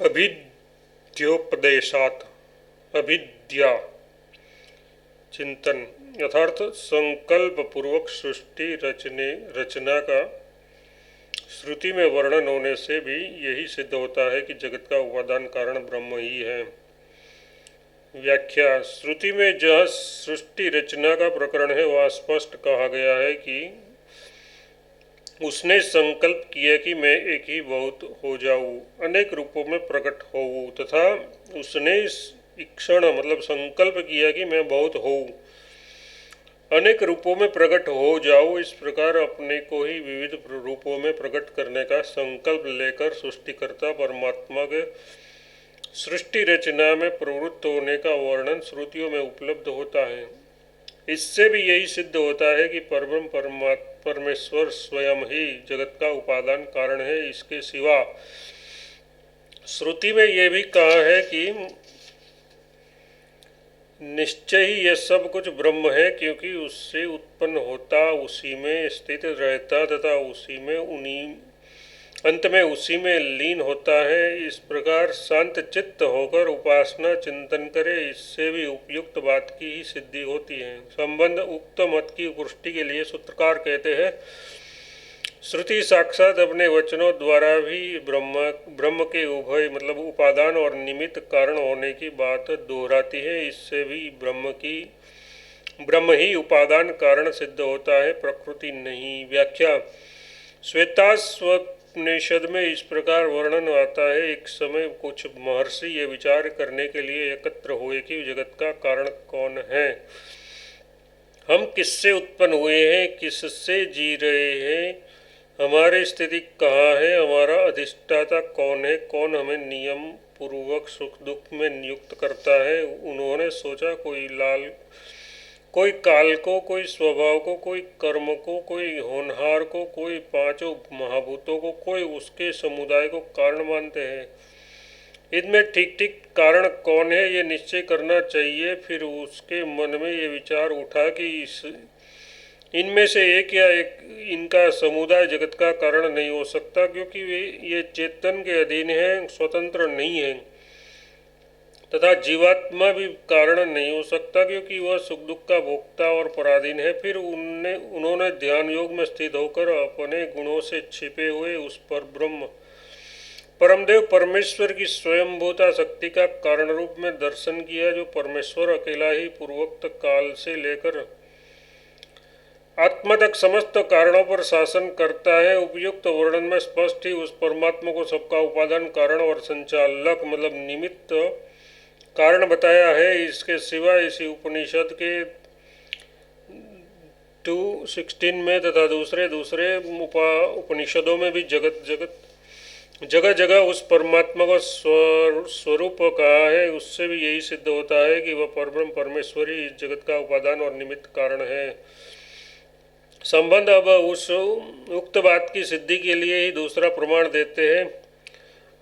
अभिध्योपदेशात अभिद्या चिंतन यथार्थ संकल्प पूर्वक सृष्टि रचना का श्रुति में वर्णन होने से भी यही सिद्ध होता है कि जगत का उपादान कारण ब्रह्म ही है। व्याख्या। श्रुति में जहाँ सृष्टि रचना का प्रकरण है वह स्पष्ट कहा गया है कि उसने संकल्प किया कि मैं एक ही बहुत हो जाऊं, अनेक रूपों में प्रकट होऊं, तथा उसने ईक्षण मतलब संकल्प किया कि मैं बहुत होऊं, अनेक रूपों में प्रकट हो जाऊं। इस प्रकार अपने को ही विविध रूपों में प्रकट करने का संकल्प लेकर सृष्टिकर्ता परमात्मा के सृष्टि रचना में प्रवृत्त होने का वर्णन श्रुतियों में उपलब्ध होता है। इससे भी यही सिद्ध होता है कि परब्रह्म परमेश्वर स्वयं ही जगत का उपादान कारण है। इसके सिवा श्रुति में यह भी कहा है कि निश्चय ही यह सब कुछ ब्रह्म है, क्योंकि उससे उत्पन्न होता, उसी में स्थित रहता तथा उसी में अंत में उसी में लीन होता है। इस प्रकार शांत चित्त होकर उपासना चिंतन करे, इससे भी उपयुक्त बात की ही सिद्धि होती है। संबंध उक्त मत की पुष्टि के लिए सूत्रकार कहते हैं, श्रुति साक्षात अपने वचनों द्वारा भी ब्रह्म के उभय मतलब उपादान और निमित्त कारण होने की बात दोहराती है। इससे भी ब्रह्म ही उपादान कारण सिद्ध होता है, प्रकृति नहीं। व्याख्या। श्वेताश्वोपनिषद में इस प्रकार वर्णन आता है, एक समय कुछ महर्षि ये विचार करने के लिए एकत्र हुए कि जगत का कारण कौन है, हम किससे उत्पन्न हुए हैं, किससे जी रहे हैं, हमारी स्थिति कहाँ है, हमारा अधिष्ठाता कौन है, कौन हमें नियम पूर्वक सुख दुख में नियुक्त करता है। उन्होंने सोचा, कोई काल को, कोई स्वभाव को, कोई कर्म को, कोई होनहार को, कोई पांचों महाभूतों को, कोई उसके समुदाय को कारण मानते हैं। इनमें ठीक ठीक कारण कौन है ये निश्चय करना चाहिए। फिर उसके मन में ये विचार उठा कि इनमें से एक या एक इनका समुदाय जगत का कारण नहीं हो सकता, क्योंकि ये चेतन के अधीन है, स्वतंत्र नहीं है, तथा जीवात्मा भी कारण नहीं हो सकता, क्योंकि वह सुख दुख का भोक्ता और पराधीन है। फिर उन्होंने ध्यान योग में स्थित होकर अपने गुणों से छिपे हुए उस पर ब्रह्म परमदेव परमेश्वर की स्वयंभूता शक्ति का कारण रूप में दर्शन किया, जो परमेश्वर अकेला ही पूर्वोक्त काल से लेकर आत्मा तक समस्त कारणों पर शासन करता है। उपयुक्त वर्णन में स्पष्ट ही उस परमात्मा को सबका उपादान कारण और संचालक मतलब निमित्त कारण बताया है। इसके सिवा इसी उपनिषद के 2:16 में तथा दूसरे उपनिषदों में भी जगह जगह उस परमात्मा का स्वरूप कहा है। उससे भी यही सिद्ध होता है कि वह परब्रह्म परमेश्वर ही इस जगत का उपादान और निमित्त कारण है। संबंध अब उस उक्त बात की सिद्धि के लिए ही दूसरा प्रमाण देते हैं।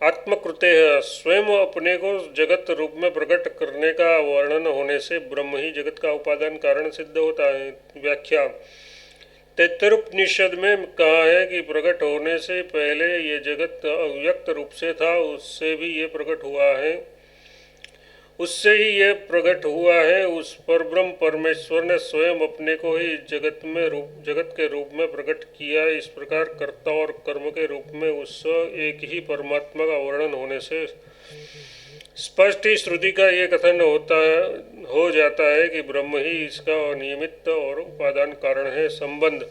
आत्मकृते है, स्वयं अपने को जगत रूप में प्रकट करने का वर्णन होने से ब्रह्म ही जगत का उपादान कारण सिद्ध होता है। व्याख्या। तैत्तरीयोपनिषद में कहा है कि प्रकट होने से पहले ये जगत अव्यक्त रूप से था, उससे भी ये प्रकट हुआ है, उससे ही यह प्रकट हुआ है। उस परब्रह्म परमेश्वर ने स्वयं अपने को ही जगत के रूप में प्रकट किया। इस प्रकार कर्ता और कर्म के रूप में उस एक ही परमात्मा का वर्णन होने से स्पष्ट ही श्रुति का ये कथन हो जाता है कि ब्रह्म ही इसका अनियमित और उपादान कारण है। संबंध।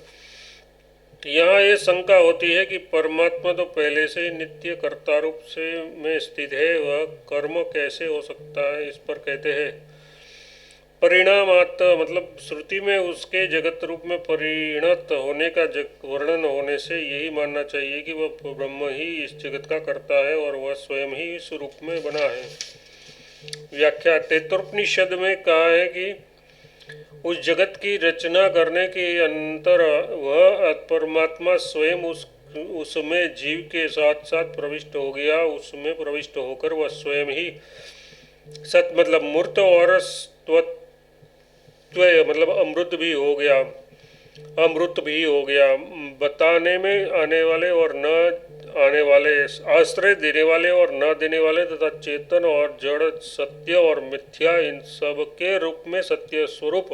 यहाँ ये शंका होती है कि परमात्मा तो पहले से ही नित्य कर्ता रूप से में स्थित है, वह कर्म कैसे हो सकता है। इस पर कहते हैं, परिणामात मतलब श्रुति में उसके जगत रूप में परिणत होने का वर्णन होने से यही मानना चाहिए कि वह ब्रह्म ही इस जगत का कर्ता है और वह स्वयं ही इस रूप में बना है। व्याख्या। तैत्तरीयोपनिषद में कहा है कि उस जगत की रचना करने के अंतर वह परमात्मा स्वयं उसमें जीव के साथ साथ प्रविष्ट हो गया। उसमें प्रविष्ट होकर वह स्वयं ही सत मतलब मूर्त और त्वय मतलब अमृत भी हो गया। बताने में आने वाले और न आने वाले, आश्रय देने वाले और न देने वाले तथा चेतन और जड़, सत्य और मिथ्या, इन सब के रूप में सत्य स्वरूप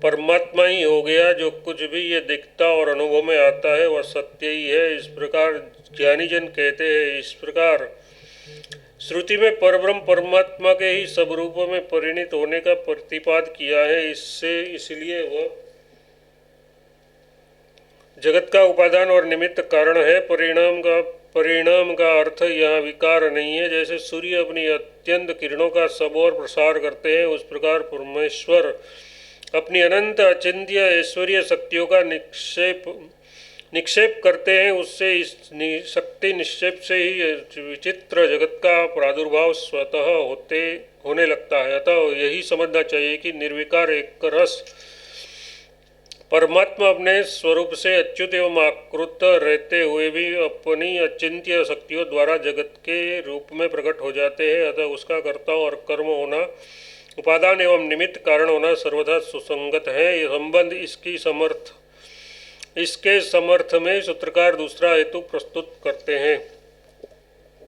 परमात्मा ही हो गया। जो कुछ भी ये दिखता और अनुभव में आता है वह सत्य ही है, इस प्रकार ज्ञानी जन कहते हैं। इस प्रकार श्रुति में परब्रह्म परमात्मा के ही सब रूपों में परिणित होने का प्रतिपाद किया है। इसलिए वह जगत का उपादान और निमित्त कारण है। परिणाम का अर्थ यहाँ विकार नहीं है। जैसे सूर्य अपनी अत्यंत किरणों का सब ओर प्रसार करते हैं, उस प्रकार परमेश्वर अपनी अनंत अचिंत्य ऐश्वर्य शक्तियों का निक्षेप करते हैं। उससे इस शक्ति निक्षेप से ही विचित्र जगत का प्रादुर्भाव स्वतः होने लगता है। अतः यही समझना चाहिए कि निर्विकार एक रस परमात्मा अपने स्वरूप से अच्युत एवं आकृत रहते हुए भी अपनी अचिंत्य शक्तियों द्वारा जगत के रूप में प्रकट हो जाते हैं। अतः उसका कर्ता और कर्म होना, उपादान एवं निमित्त कारण होना सर्वथा सुसंगत है। यह संबंध इसके समर्थ में सूत्रकार दूसरा हेतु प्रस्तुत करते हैं।